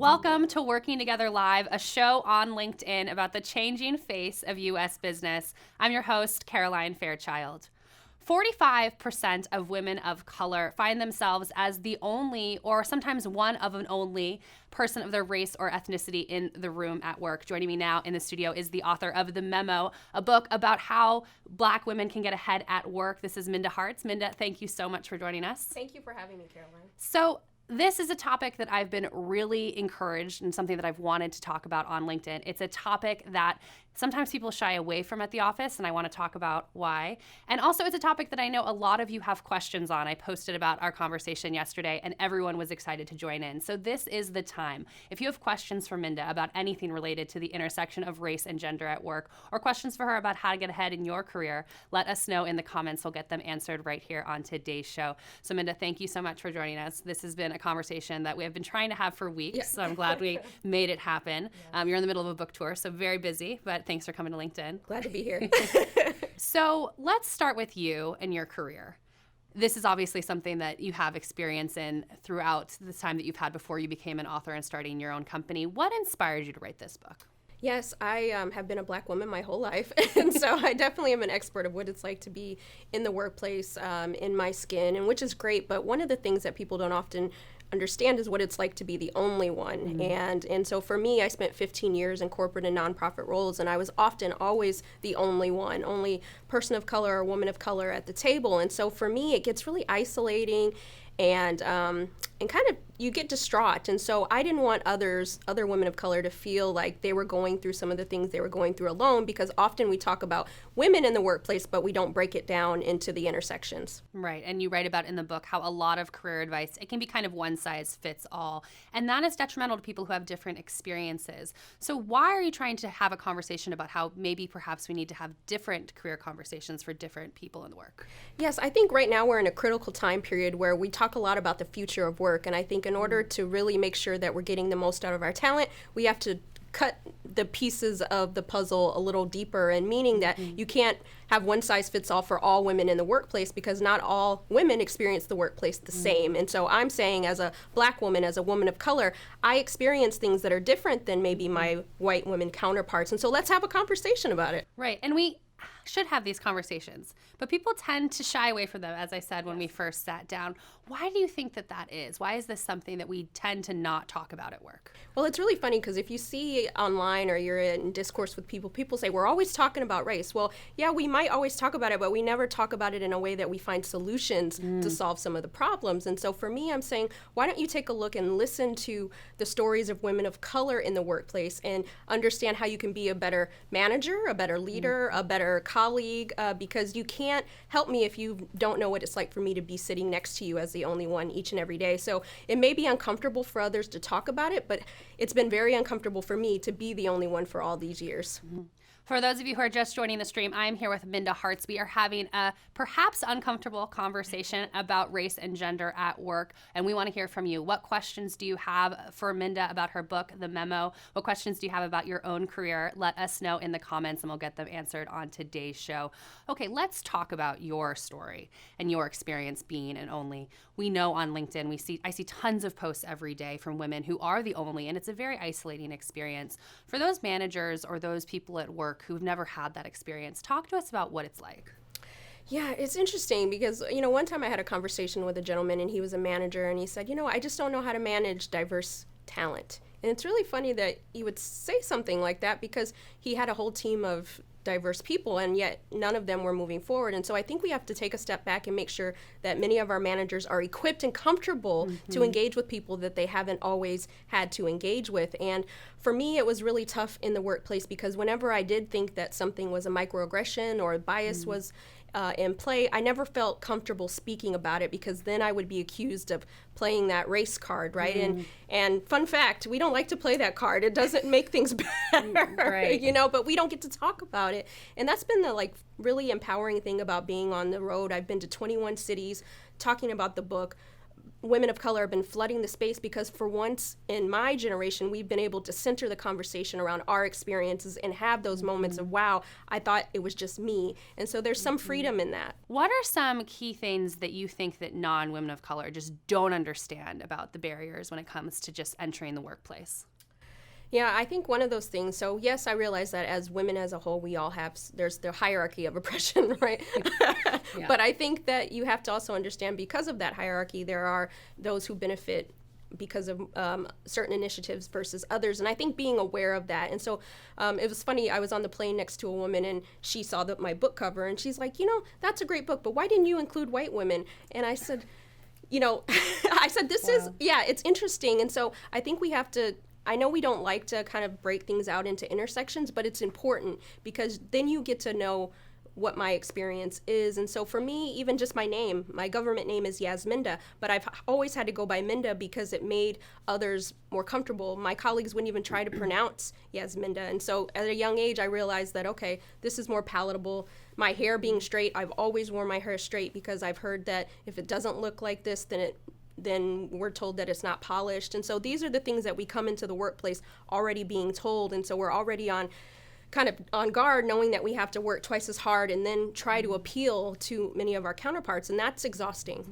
Welcome to Working Together Live, a show on LinkedIn about the changing face of U.S. business. I'm your host, Caroline Fairchild. 45% of women of color find themselves as the only, or sometimes one of an only, person of their race or ethnicity in the room at work. Joining me now in the studio is the author of The MEMO, a book about how Black women can get ahead at work. This is Minda Harts. Minda, thank you so much for joining us. Thank you for having me, Caroline. So, this is a topic that I've been really encouraged and something that I've wanted to talk about on LinkedIn. It's a topic that sometimes people shy away from at the office, and I want to talk about why. And also, it's a topic that I know a lot of you have questions on. I posted about our conversation yesterday, and everyone was excited to join in. So this is the time. If you have questions for Minda about anything related to the intersection of race and gender at work, or questions for her about how to get ahead in your career, let us know in the comments. We'll get them answered right here on today's show. So Minda, thank you so much for joining us. This has been a conversation that we have been trying to have for weeks, so I'm glad we made it happen. You're in the middle of a book tour, so very busy, but thanks for coming to LinkedIn. Glad to be here. So let's start with you and your career. This is obviously something that you have experience in throughout the time that you've had before you became an author and starting your own company. What inspired you to write this book? Yes, I have been a Black woman my whole life, and so I definitely am an expert of what it's like to be in the workplace, in my skin, and which is great, but one of the things that people don't often understand is what it's like to be the only one. Mm-hmm. And so for me, I spent 15 years in corporate and nonprofit roles, and I was often always the only one, only person of color or woman of color at the table. And so for me, it gets really isolating and kind of you get distraught. And so I didn't want other women of color to feel like they were going through some of the things they were going through alone, because often we talk about women in the workplace, but we don't break it down into the intersections. Right. And you write about in the book how a lot of career advice, it can be kind of one size fits all. And that is detrimental to people who have different experiences. So why are you trying to have a conversation about how maybe perhaps we need to have different career conversations for different people in the work? Yes, I think right now we're in a critical time period where we talk a lot about the future of work. And I think in order to really make sure that we're getting the most out of our talent, we have to cut the pieces of the puzzle a little deeper, and meaning that you can't have one size fits all for all women in the workplace, because not all women experience the workplace the same. And so I'm saying, as a Black woman, as a woman of color, I experience things that are different than maybe my white women counterparts. And so let's have a conversation about it. Right. And we should have these conversations, but people tend to shy away from them, as I said when we first sat down. Why do you think that is? Why is this something that we tend to not talk about at work? Well, it's really funny because if you see online or you're in discourse with people say, we're always talking about race. Well, yeah, we might always talk about it, but we never talk about it in a way that we find solutions to solve some of the problems. And so for me, I'm saying, why don't you take a look and listen to the stories of women of color in the workplace and understand how you can be a better manager, a better leader, a better colleague, because you can't help me if you don't know what it's like for me to be sitting next to you as the only one each and every day. So it may be uncomfortable for others to talk about it, but it's been very uncomfortable for me to be the only one for all these years. Mm-hmm. For those of you who are just joining the stream, I am here with Minda Harts. We are having a perhaps uncomfortable conversation about race and gender at work, and we want to hear from you. What questions do you have for Minda about her book, The MEMO? What questions do you have about your own career? Let us know in the comments, and we'll get them answered on today's show. Okay, let's talk about your story and your experience being an only. We know on LinkedIn, I see tons of posts every day from women who are the only, and it's a very isolating experience. For those managers or those people at work who've never had that experience, talk to us about what it's like. Yeah, it's interesting because, one time I had a conversation with a gentleman, and he was a manager, and he said, I just don't know how to manage diverse talent. And it's really funny that he would say something like that, because he had a whole team of diverse people, and yet none of them were moving forward. And so I think we have to take a step back and make sure that many of our managers are equipped and comfortable to engage with people that they haven't always had to engage with. And for me, it was really tough in the workplace, because whenever I did think that something was a microaggression or bias was in play, I never felt comfortable speaking about it, because then I would be accused of playing that race card, right? And fun fact, we don't like to play that card. It doesn't make things better, right. But we don't get to talk about it. And that's been the really empowering thing about being on the road. I've been to 21 cities talking about the book. women of color have been flooding the space because for once in my generation, we've been able to center the conversation around our experiences and have those moments of, wow, I thought it was just me. And so there's some freedom in that. What are some key things that you think that non-women of color just don't understand about the barriers when it comes to just entering the workplace? Yeah, I think one of those things, so yes, I realize that as women as a whole, we all have, there's the hierarchy of oppression, right? Yeah. But I think that you have to also understand because of that hierarchy, there are those who benefit because of certain initiatives versus others. And I think being aware of that. And so it was funny, I was on the plane next to a woman and she saw my book cover and she's like, that's a great book, but why didn't you include white women? And I said, I said, this is, it's interesting. And so I think we have to, I know we don't like to kind of break things out into intersections, but it's important because then you get to know what my experience is. And so for me, even just my name, my government name is Yasminda, but I've always had to go by Minda because it made others more comfortable. My colleagues wouldn't even try to pronounce Yasminda. And so at a young age, I realized that, okay, this is more palatable. My hair being straight, I've always worn my hair straight because I've heard that if it doesn't look like this, then we're told that it's not polished. And so these are the things that we come into the workplace already being told. And so we're already on guard, knowing that we have to work twice as hard and then try to appeal to many of our counterparts. And that's exhausting.